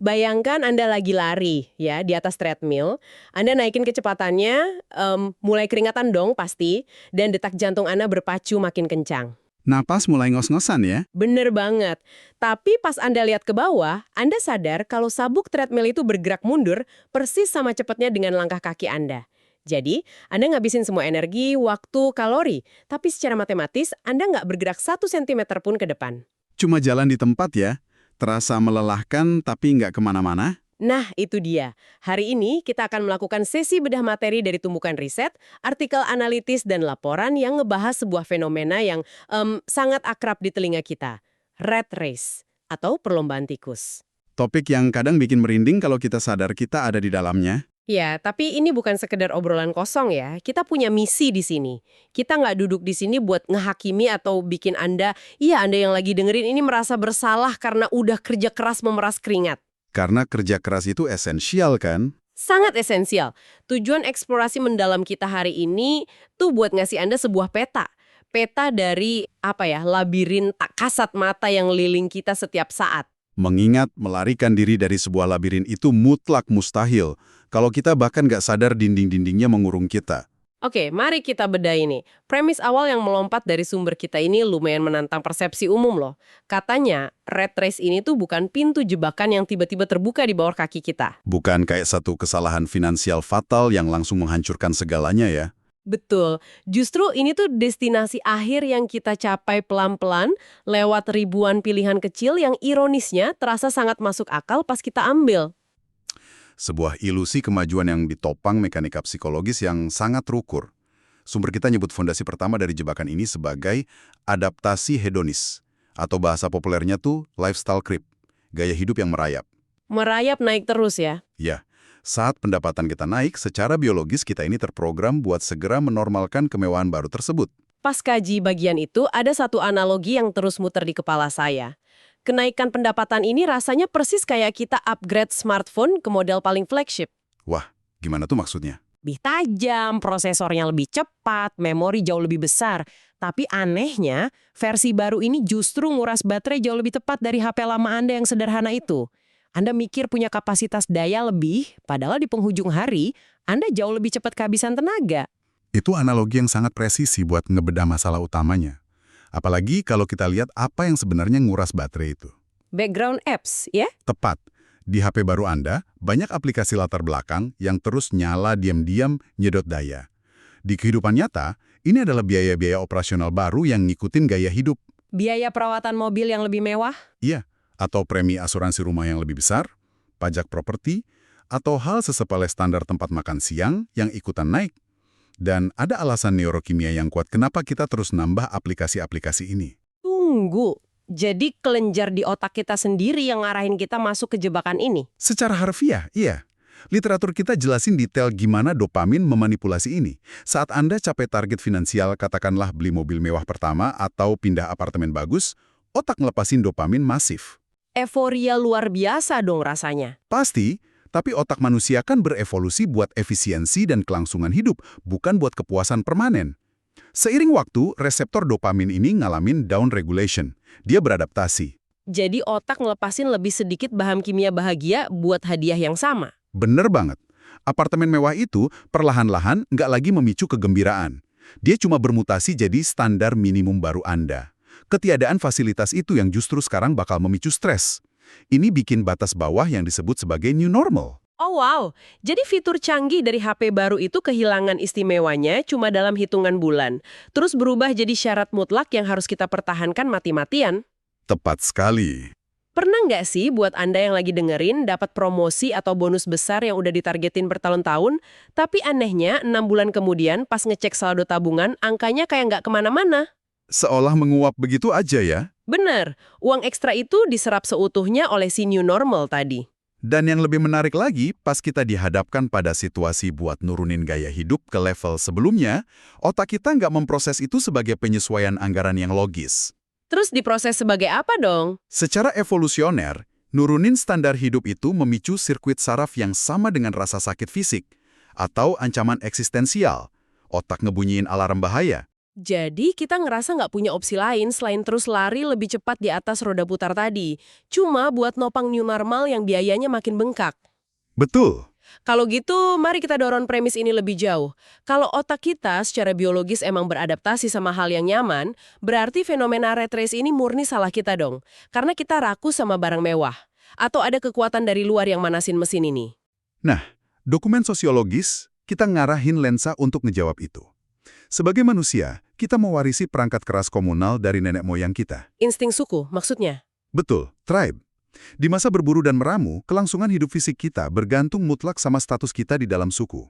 Bayangkan Anda lagi lari ya di atas treadmill, Anda naikin kecepatannya, mulai keringatan dong pasti, dan detak jantung Anda berpacu makin kencang. Napas mulai ngos-ngosan ya? Bener banget. Tapi pas Anda lihat ke bawah, Anda sadar kalau sabuk treadmill itu bergerak mundur persis sama cepatnya dengan langkah kaki Anda. Jadi, Anda ngabisin semua energi, waktu, kalori. Tapi secara matematis, Anda nggak bergerak 1 sentimeter pun ke depan. Cuma jalan di tempat ya? Terasa melelahkan tapi nggak kemana-mana? Nah, itu dia. Hari ini kita akan melakukan sesi bedah materi dari tumbukan riset, artikel analitis, dan laporan yang ngebahas sebuah fenomena yang sangat akrab di telinga kita. Rat race, atau perlombaan tikus. Topik yang kadang bikin merinding kalau kita sadar kita ada di dalamnya. Ya, tapi ini bukan sekedar obrolan kosong ya. Kita punya misi di sini. Kita nggak duduk di sini buat ngehakimi atau bikin Anda yang lagi dengerin ini merasa bersalah karena udah kerja keras memeras keringat. Karena kerja keras itu esensial kan? Sangat esensial. Tujuan eksplorasi mendalam kita hari ini tuh buat ngasih Anda sebuah peta. Peta dari, labirin tak kasat mata yang liling kita setiap saat. Mengingat melarikan diri dari sebuah labirin itu mutlak mustahil. Kalau kita bahkan nggak sadar dinding-dindingnya mengurung kita. Oke, mari kita bedah ini. Premis awal yang melompat dari sumber kita ini lumayan menantang persepsi umum loh. Katanya, rat race ini tuh bukan pintu jebakan yang tiba-tiba terbuka di bawah kaki kita. Bukan kayak satu kesalahan finansial fatal yang langsung menghancurkan segalanya ya. Betul. Justru ini tuh destinasi akhir yang kita capai pelan-pelan lewat ribuan pilihan kecil yang ironisnya terasa sangat masuk akal pas kita ambil. Sebuah ilusi kemajuan yang ditopang mekanika psikologis yang sangat terukur. Sumber kita nyebut fondasi pertama dari jebakan ini sebagai adaptasi hedonis. Atau bahasa populernya tuh lifestyle creep, gaya hidup yang merayap. Merayap naik terus ya? Ya, saat pendapatan kita naik, secara biologis kita ini terprogram buat segera menormalkan kemewahan baru tersebut. Pas kaji bagian itu, ada satu analogi yang terus muter di kepala saya. Kenaikan pendapatan ini rasanya persis kayak kita upgrade smartphone ke model paling flagship. Wah, gimana tuh maksudnya? Lebih tajam, prosesornya lebih cepat, memori jauh lebih besar. Tapi anehnya, versi baru ini justru nguras baterai jauh lebih tepat dari HP lama Anda yang sederhana itu. Anda mikir punya kapasitas daya lebih, padahal di penghujung hari, Anda jauh lebih cepat kehabisan tenaga. Itu analogi yang sangat presisi buat ngebedah masalah utamanya. Apalagi kalau kita lihat apa yang sebenarnya nguras baterai itu. Background apps, ya? Tepat. Di HP baru Anda, banyak aplikasi latar belakang yang terus nyala diam-diam nyedot daya. Di kehidupan nyata, ini adalah biaya-biaya operasional baru yang ngikutin gaya hidup. Biaya perawatan mobil yang lebih mewah? Iya, atau premi asuransi rumah yang lebih besar, pajak properti, atau hal sesepele standar tempat makan siang yang ikutan naik. Dan ada alasan neurokimia yang kuat kenapa kita terus nambah aplikasi-aplikasi ini. Tunggu, jadi kelenjar di otak kita sendiri yang ngarahin kita masuk ke jebakan ini? Secara harfiah, iya. Literatur kita jelasin detail gimana dopamin memanipulasi ini. Saat Anda capai target finansial, katakanlah beli mobil mewah pertama atau pindah apartemen bagus, otak ngelepasin dopamin masif. Euforia luar biasa dong rasanya. Pasti, tapi otak manusia kan berevolusi buat efisiensi dan kelangsungan hidup, bukan buat kepuasan permanen. Seiring waktu, reseptor dopamin ini ngalamin down regulation. Dia beradaptasi. Jadi otak ngelepasin lebih sedikit bahan kimia bahagia buat hadiah yang sama. Bener banget. Apartemen mewah itu perlahan-lahan nggak lagi memicu kegembiraan. Dia cuma bermutasi jadi standar minimum baru Anda. Ketiadaan fasilitas itu yang justru sekarang bakal memicu stres. Ini bikin batas bawah yang disebut sebagai new normal. Oh wow, jadi fitur canggih dari HP baru itu kehilangan istimewanya cuma dalam hitungan bulan. Terus berubah jadi syarat mutlak yang harus kita pertahankan mati-matian. Tepat sekali. Pernah nggak sih buat Anda yang lagi dengerin dapat promosi atau bonus besar yang udah ditargetin bertahun-tahun, tapi anehnya 6 bulan kemudian pas ngecek saldo tabungan, angkanya kayak nggak kemana-mana? Seolah menguap begitu aja ya. Bener, uang ekstra itu diserap seutuhnya oleh si new normal tadi. Dan yang lebih menarik lagi, pas kita dihadapkan pada situasi buat nurunin gaya hidup ke level sebelumnya, otak kita nggak memproses itu sebagai penyesuaian anggaran yang logis. Terus diproses sebagai apa dong? Secara evolusioner, nurunin standar hidup itu memicu sirkuit saraf yang sama dengan rasa sakit fisik atau ancaman eksistensial. Otak ngebunyiin alarm bahaya. Jadi kita ngerasa nggak punya opsi lain selain terus lari lebih cepat di atas roda putar tadi. Cuma buat nopang new normal yang biayanya makin bengkak. Betul. Kalau gitu, mari kita dorong premis ini lebih jauh. Kalau otak kita secara biologis emang beradaptasi sama hal yang nyaman, berarti fenomena rat race ini murni salah kita dong. Karena kita rakus sama barang mewah. Atau ada kekuatan dari luar yang manasin mesin ini. Nah, dokumen sosiologis, kita ngarahin lensa untuk ngejawab itu. Sebagai manusia, kita mewarisi perangkat keras komunal dari nenek moyang kita. Insting suku, maksudnya? Betul, tribe. Di masa berburu dan meramu, kelangsungan hidup fisik kita bergantung mutlak sama status kita di dalam suku.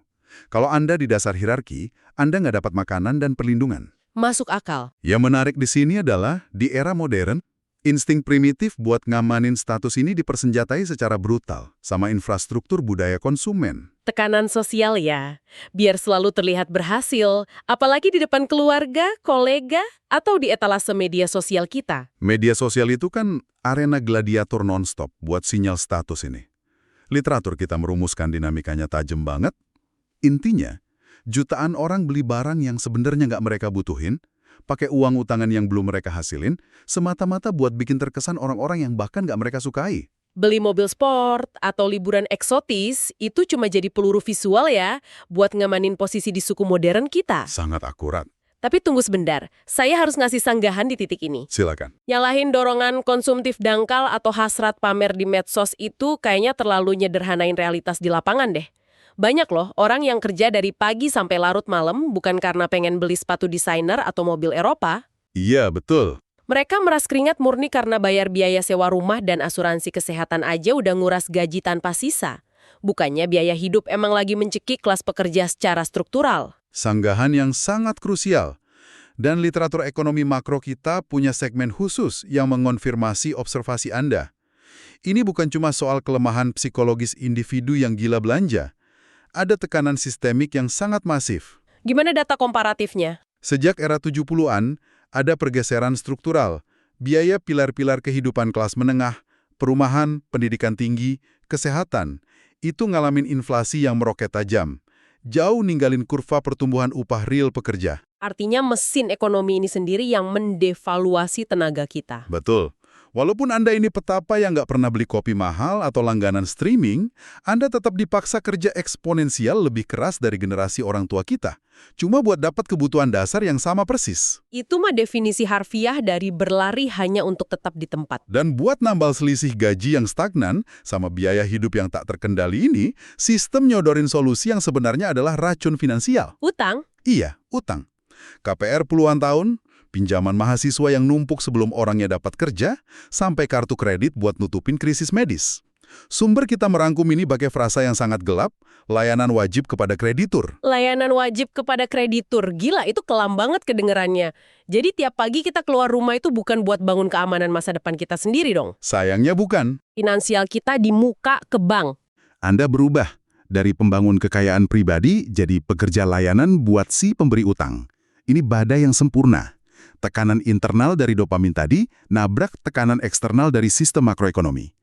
Kalau Anda di dasar hierarki, Anda nggak dapat makanan dan perlindungan. Masuk akal. Yang menarik di sini adalah, di era modern, insting primitif buat ngamanin status ini dipersenjatai secara brutal sama infrastruktur budaya konsumen. Tekanan sosial ya, biar selalu terlihat berhasil, apalagi di depan keluarga, kolega, atau di etalase media sosial kita. Media sosial itu kan arena gladiator nonstop buat sinyal status ini. Literatur kita merumuskan dinamikanya tajam banget. Intinya, jutaan orang beli barang yang sebenarnya nggak mereka butuhin, pakai uang utangan yang belum mereka hasilin, semata-mata buat bikin terkesan orang-orang yang bahkan nggak mereka sukai. Beli mobil sport atau liburan eksotis itu cuma jadi peluru visual ya, buat ngamanin posisi di suku modern kita. Sangat akurat. Tapi tunggu sebentar, saya harus ngasih sanggahan di titik ini. Silakan. Nyalahin dorongan konsumtif dangkal atau hasrat pamer di medsos itu kayaknya terlalu nyederhanain realitas di lapangan deh. Banyak loh orang yang kerja dari pagi sampai larut malam bukan karena pengen beli sepatu desainer atau mobil Eropa. Iya, betul. Mereka meras keringat murni karena bayar biaya sewa rumah dan asuransi kesehatan aja udah nguras gaji tanpa sisa. Bukannya biaya hidup emang lagi mencekik kelas pekerja secara struktural. Sanggahan yang sangat krusial. Dan literatur ekonomi makro kita punya segmen khusus yang mengonfirmasi observasi Anda. Ini bukan cuma soal kelemahan psikologis individu yang gila belanja. Ada tekanan sistemik yang sangat masif. Gimana data komparatifnya? Sejak era 70-an, ada pergeseran struktural. Biaya pilar-pilar kehidupan kelas menengah, perumahan, pendidikan tinggi, kesehatan, itu ngalamin inflasi yang meroket tajam. Jauh ninggalin kurva pertumbuhan upah real pekerja. Artinya mesin ekonomi ini sendiri yang mendevaluasi tenaga kita. Betul. Walaupun Anda ini petapa yang nggak pernah beli kopi mahal atau langganan streaming, Anda tetap dipaksa kerja eksponensial lebih keras dari generasi orang tua kita. Cuma buat dapat kebutuhan dasar yang sama persis. Itu mah definisi harfiah dari berlari hanya untuk tetap di tempat. Dan buat nambal selisih gaji yang stagnan sama biaya hidup yang tak terkendali ini, sistem nyodorin solusi yang sebenarnya adalah racun finansial. Utang? Iya, utang. KPR puluhan tahun, pinjaman mahasiswa yang numpuk sebelum orangnya dapat kerja, sampai kartu kredit buat nutupin krisis medis. Sumber kita merangkum ini pakai frasa yang sangat gelap, layanan wajib kepada kreditur. Layanan wajib kepada kreditur. Gila, itu kelam banget kedengerannya. Jadi tiap pagi kita keluar rumah itu bukan buat bangun keamanan masa depan kita sendiri dong. Sayangnya bukan. Finansial kita di muka ke bank. Anda berubah dari pembangun kekayaan pribadi jadi pekerja layanan buat si pemberi utang. Ini badai yang sempurna. Tekanan internal dari dopamin tadi nabrak tekanan eksternal dari sistem makroekonomi.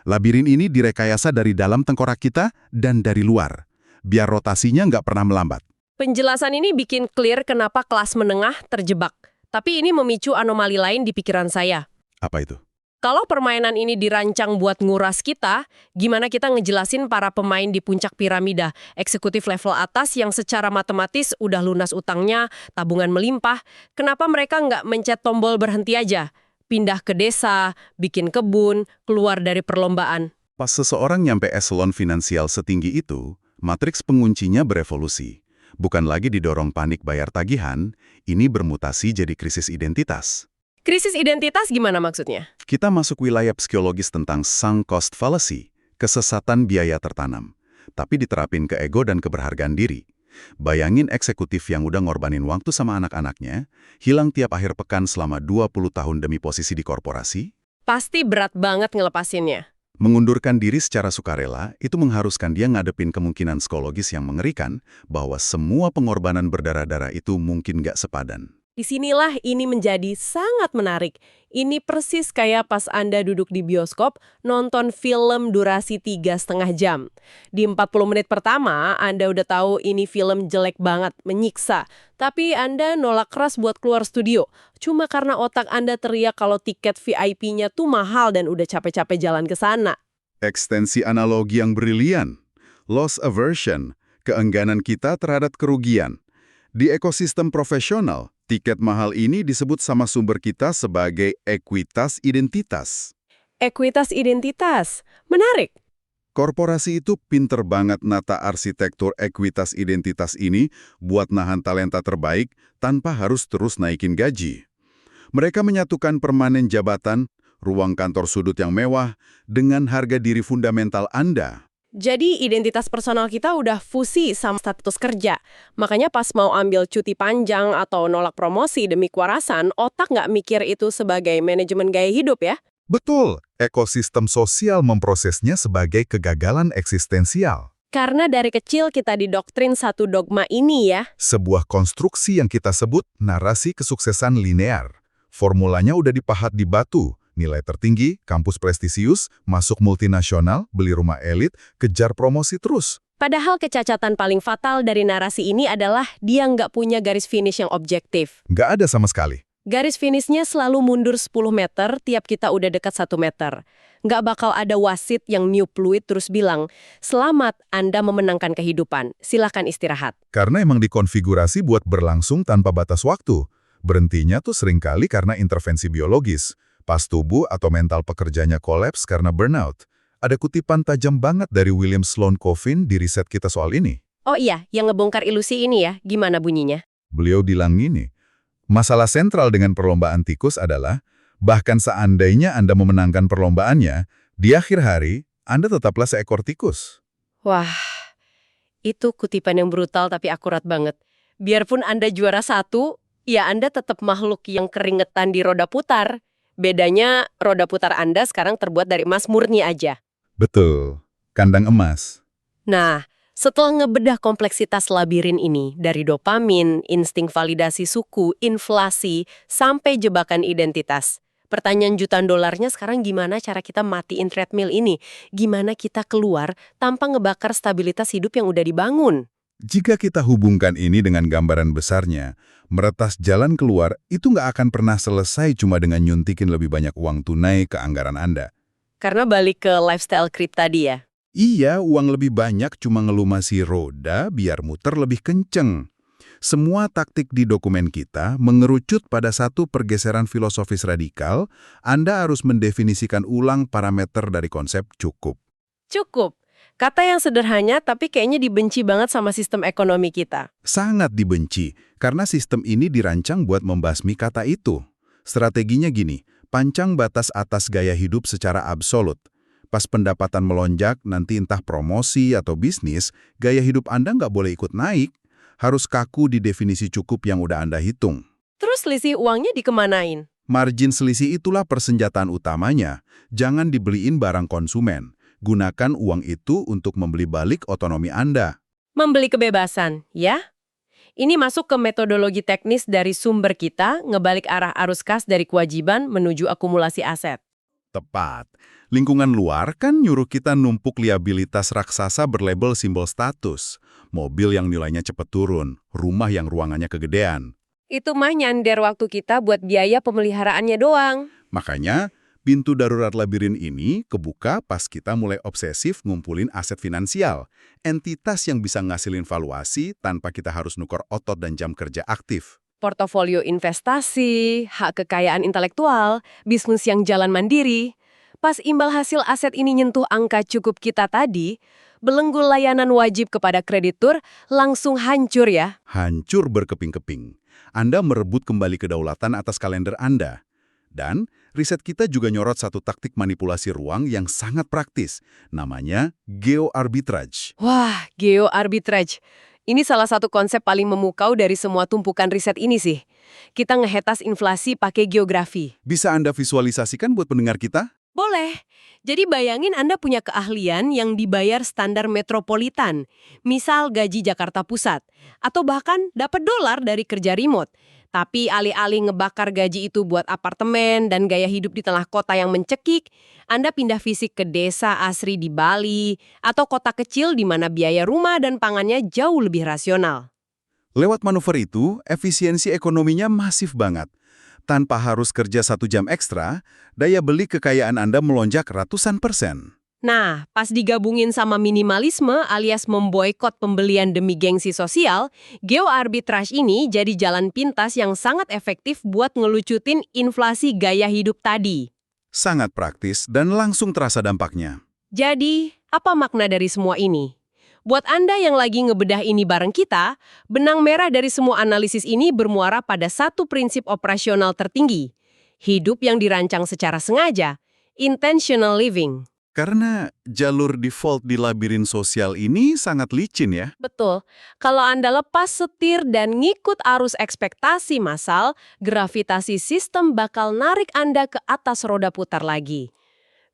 Labirin ini direkayasa dari dalam tengkorak kita dan dari luar, biar rotasinya nggak pernah melambat. Penjelasan ini bikin clear kenapa kelas menengah terjebak. Tapi ini memicu anomali lain di pikiran saya. Apa itu? Kalau permainan ini dirancang buat nguras kita, gimana kita ngejelasin para pemain di puncak piramida, eksekutif level atas yang secara matematis udah lunas utangnya, tabungan melimpah, kenapa mereka nggak mencet tombol berhenti aja? Pindah ke desa, bikin kebun, keluar dari perlombaan. Pas seseorang nyampe eselon finansial setinggi itu, matriks penguncinya berevolusi. Bukan lagi didorong panik bayar tagihan, ini bermutasi jadi krisis identitas. Krisis identitas gimana maksudnya? Kita masuk wilayah psikologis tentang sunk cost fallacy, kesesatan biaya tertanam. Tapi diterapin ke ego dan keberhargaan diri. Bayangin eksekutif yang udah ngorbanin waktu sama anak-anaknya, hilang tiap akhir pekan selama 20 tahun demi posisi di korporasi. Pasti berat banget ngelepasinnya. Mengundurkan diri secara sukarela, itu mengharuskan dia ngadepin kemungkinan psikologis yang mengerikan bahwa semua pengorbanan berdarah-darah itu mungkin nggak sepadan. Disinilah ini menjadi sangat menarik. Ini persis kayak pas Anda duduk di bioskop, nonton film durasi 3,5 jam. Di 40 menit pertama, Anda udah tahu ini film jelek banget, menyiksa. Tapi Anda nolak keras buat keluar studio. Cuma karena otak Anda teriak kalau tiket VIP-nya tuh mahal dan udah capek-capek jalan ke sana. Ekstensi analogi yang brilian. Loss aversion, keengganan kita terhadap kerugian. Di ekosistem profesional, tiket mahal ini disebut sama sumber kita sebagai ekuitas identitas. Ekuitas identitas. Menarik. Korporasi itu pinter banget nata arsitektur ekuitas identitas ini buat nahan talenta terbaik tanpa harus terus naikin gaji. Mereka menyatukan permanen jabatan, ruang kantor sudut yang mewah, dengan harga diri fundamental Anda. Jadi identitas personal kita udah fusi sama status kerja. Makanya pas mau ambil cuti panjang atau nolak promosi demi kewarasan, otak nggak mikir itu sebagai manajemen gaya hidup ya. Betul, ekosistem sosial memprosesnya sebagai kegagalan eksistensial. Karena dari kecil kita didoktrin satu dogma ini ya. Sebuah konstruksi yang kita sebut narasi kesuksesan linear. Formulanya udah dipahat di batu. Nilai tertinggi, kampus prestisius, masuk multinasional, beli rumah elit, kejar promosi terus. Padahal kecacatan paling fatal dari narasi ini adalah dia nggak punya garis finish yang objektif. Nggak ada sama sekali. Garis finishnya selalu mundur 10 meter tiap kita udah dekat 1 meter. Nggak bakal ada wasit yang niup fluid terus bilang, "Selamat, Anda memenangkan kehidupan. Silakan istirahat." Karena emang dikonfigurasi buat berlangsung tanpa batas waktu. Berhentinya tuh seringkali karena intervensi biologis. Pas tubuh atau mental pekerjanya kolaps karena burnout. Ada kutipan tajam banget dari William Sloane Coffin di riset kita soal ini. Oh iya, yang ngebongkar ilusi ini ya, gimana bunyinya? Beliau bilang gini, masalah sentral dengan perlombaan tikus adalah, bahkan seandainya Anda memenangkan perlombaannya, di akhir hari, Anda tetaplah seekor tikus. Wah, itu kutipan yang brutal tapi akurat banget. Biarpun Anda juara 1, ya Anda tetap makhluk yang keringetan di roda putar. Bedanya, roda putar Anda sekarang terbuat dari emas murni aja. Betul, kandang emas. Nah, setelah ngebedah kompleksitas labirin ini, dari dopamin, insting validasi suku, inflasi, sampai jebakan identitas. Pertanyaan jutaan dolarnya sekarang gimana cara kita matiin treadmill ini? Gimana kita keluar tanpa ngebakar stabilitas hidup yang udah dibangun? Jika kita hubungkan ini dengan gambaran besarnya, meretas jalan keluar itu nggak akan pernah selesai cuma dengan nyuntikin lebih banyak uang tunai ke anggaran Anda. Karena balik ke lifestyle creep tadi ya. Iya, uang lebih banyak cuma ngelumasi roda biar muter lebih kenceng. Semua taktik di dokumen kita mengerucut pada satu pergeseran filosofis radikal. Anda harus mendefinisikan ulang parameter dari konsep cukup. Cukup. Kata yang sederhana tapi kayaknya dibenci banget sama sistem ekonomi kita. Sangat dibenci, karena sistem ini dirancang buat membasmi kata itu. Strateginya gini, pancang batas atas gaya hidup secara absolut. Pas pendapatan melonjak, nanti entah promosi atau bisnis, gaya hidup Anda nggak boleh ikut naik. Harus kaku di definisi cukup yang udah Anda hitung. Terus selisih uangnya dikemanain? Margin selisih itulah persenjataan utamanya. Jangan dibeliin barang konsumen. Gunakan uang itu untuk membeli balik otonomi Anda. Membeli kebebasan, ya? Ini masuk ke metodologi teknis dari sumber kita, ngebalik arah arus kas dari kewajiban menuju akumulasi aset. Tepat. Lingkungan luar kan nyuruh kita numpuk liabilitas raksasa berlabel simbol status. Mobil yang nilainya cepat turun, rumah yang ruangannya kegedean. Itu mah nyander waktu kita buat biaya pemeliharaannya doang. Makanya, pintu darurat labirin ini kebuka pas kita mulai obsesif ngumpulin aset finansial. Entitas yang bisa ngasilin valuasi tanpa kita harus nukar otot dan jam kerja aktif. Portofolio investasi, hak kekayaan intelektual, bisnis yang jalan mandiri. Pas imbal hasil aset ini nyentuh angka cukup kita tadi, belenggu layanan wajib kepada kreditur langsung hancur ya. Hancur berkeping-keping. Anda merebut kembali kedaulatan atas kalender Anda. Dan riset kita juga nyorot satu taktik manipulasi ruang yang sangat praktis. Namanya geo-arbitrage. Wah, geo-arbitrage. Ini salah satu konsep paling memukau dari semua tumpukan riset ini sih. Kita ngehetas inflasi pakai geografi. Bisa Anda visualisasikan buat pendengar kita? Boleh. Jadi bayangin Anda punya keahlian yang dibayar standar metropolitan. Misal gaji Jakarta Pusat. Atau bahkan dapat dolar dari kerja remote. Tapi alih-alih ngebakar gaji itu buat apartemen dan gaya hidup di tengah kota yang mencekik, Anda pindah fisik ke desa asri di Bali atau kota kecil di mana biaya rumah dan pangannya jauh lebih rasional. Lewat manuver itu, efisiensi ekonominya masif banget. Tanpa harus kerja 1 jam ekstra, daya beli kekayaan Anda melonjak ratusan persen. Nah, pas digabungin sama minimalisme alias memboikot pembelian demi gengsi sosial, geoarbitrage ini jadi jalan pintas yang sangat efektif buat ngelucutin inflasi gaya hidup tadi. Sangat praktis dan langsung terasa dampaknya. Jadi, apa makna dari semua ini? Buat Anda yang lagi ngebedah ini bareng kita, benang merah dari semua analisis ini bermuara pada satu prinsip operasional tertinggi. Hidup yang dirancang secara sengaja, intentional living. Karena jalur default di labirin sosial ini sangat licin ya. Betul. Kalau Anda lepas setir dan ngikut arus ekspektasi massal, gravitasi sistem bakal narik Anda ke atas roda putar lagi.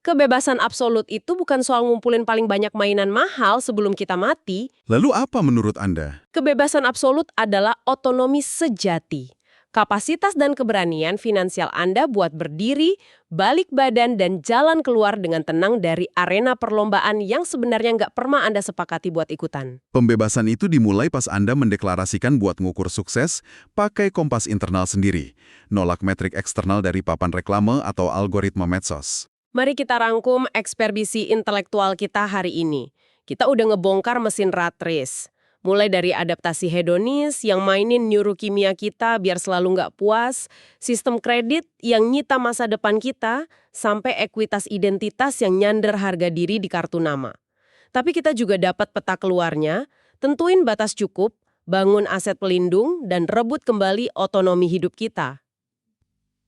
Kebebasan absolut itu bukan soal ngumpulin paling banyak mainan mahal sebelum kita mati. Lalu apa menurut Anda? Kebebasan absolut adalah otonomi sejati. Kapasitas dan keberanian finansial Anda buat berdiri, balik badan, dan jalan keluar dengan tenang dari arena perlombaan yang sebenarnya nggak pernah Anda sepakati buat ikutan. Pembebasan itu dimulai pas Anda mendeklarasikan buat ngukur sukses pakai kompas internal sendiri, nolak metrik eksternal dari papan reklame atau algoritma medsos. Mari kita rangkum ekspedisi intelektual kita hari ini. Kita udah ngebongkar mesin rat race. Mulai dari adaptasi hedonis yang mainin neurokimia kita biar selalu nggak puas, sistem kredit yang nyita masa depan kita, sampai ekuitas identitas yang nyander harga diri di kartu nama. Tapi kita juga dapat peta keluarnya, tentuin batas cukup, bangun aset pelindung, dan rebut kembali otonomi hidup kita.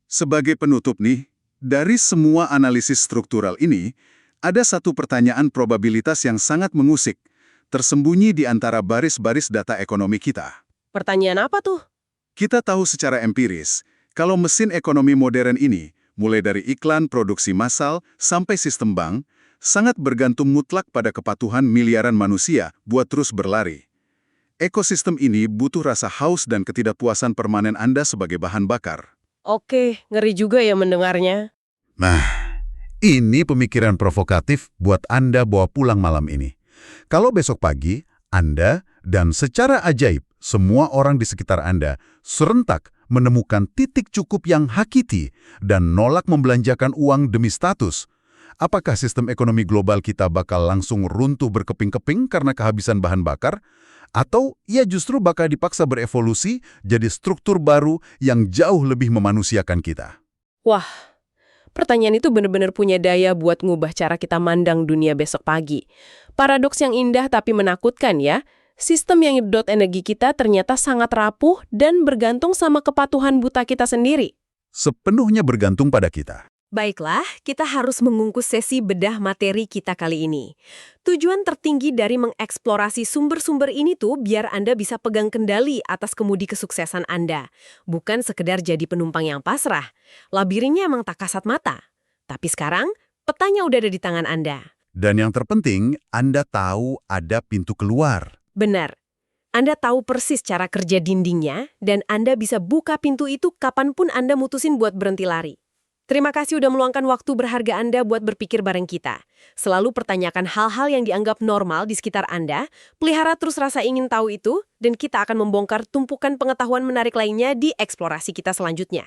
Sebagai penutup nih, dari semua analisis struktural ini, ada satu pertanyaan probabilitas yang sangat mengusik, tersembunyi di antara baris-baris data ekonomi kita. Pertanyaan apa tuh? Kita tahu secara empiris, kalau mesin ekonomi modern ini, mulai dari iklan, produksi massal, sampai sistem bank, sangat bergantung mutlak pada kepatuhan miliaran manusia buat terus berlari. Ekosistem ini butuh rasa haus dan ketidakpuasan permanen Anda sebagai bahan bakar. Oke, ngeri juga ya mendengarnya. Nah, ini pemikiran provokatif buat Anda bawa pulang malam ini. Kalau besok pagi, Anda dan secara ajaib semua orang di sekitar Anda serentak menemukan titik cukup yang hakiki dan nolak membelanjakan uang demi status, apakah sistem ekonomi global kita bakal langsung runtuh berkeping-keping karena kehabisan bahan bakar? Atau ia justru bakal dipaksa berevolusi jadi struktur baru yang jauh lebih memanusiakan kita? Wah, pertanyaan itu benar-benar punya daya buat ngubah cara kita mandang dunia besok pagi. Paradoks yang indah tapi menakutkan ya. Sistem yang nyedot energi kita ternyata sangat rapuh dan bergantung sama kepatuhan buta kita sendiri. Sepenuhnya bergantung pada kita. Baiklah, kita harus mengungkus sesi bedah materi kita kali ini. Tujuan tertinggi dari mengeksplorasi sumber-sumber ini tuh biar Anda bisa pegang kendali atas kemudi kesuksesan Anda. Bukan sekedar jadi penumpang yang pasrah. Labirinnya emang tak kasat mata. Tapi sekarang, petanya udah ada di tangan Anda. Dan yang terpenting, Anda tahu ada pintu keluar. Benar. Anda tahu persis cara kerja dindingnya, dan Anda bisa buka pintu itu kapanpun Anda mutusin buat berhenti lari. Terima kasih udah meluangkan waktu berharga Anda buat berpikir bareng kita. Selalu pertanyakan hal-hal yang dianggap normal di sekitar Anda, pelihara terus rasa ingin tahu itu, dan kita akan membongkar tumpukan pengetahuan menarik lainnya di eksplorasi kita selanjutnya.